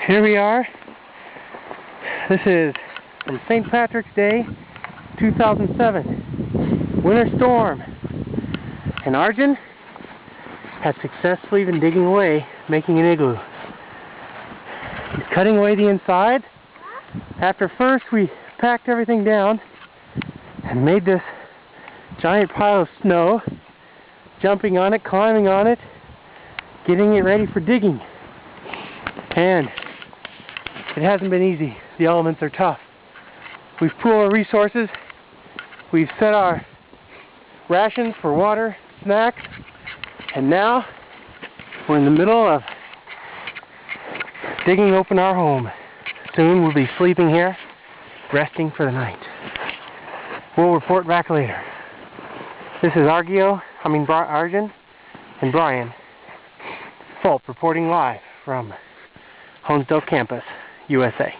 Here we are. This is from St. Patrick's Day, 2007. Winter storm. And Arjun has successfully been digging away, making an igloo. He's cutting away the inside. After first we packed everything down and made this giant pile of snow, jumping on it, climbing on it, getting it ready for digging. And it hasn't been easy. The elements are tough. We've pooled our resources. We've set our rations for water, snacks, and now we're in the middle of digging open our home. Soon we'll be sleeping here, resting for the night. We'll report back later. This is Arjun and Brian Fulp reporting live from Honesdale Campus, USA.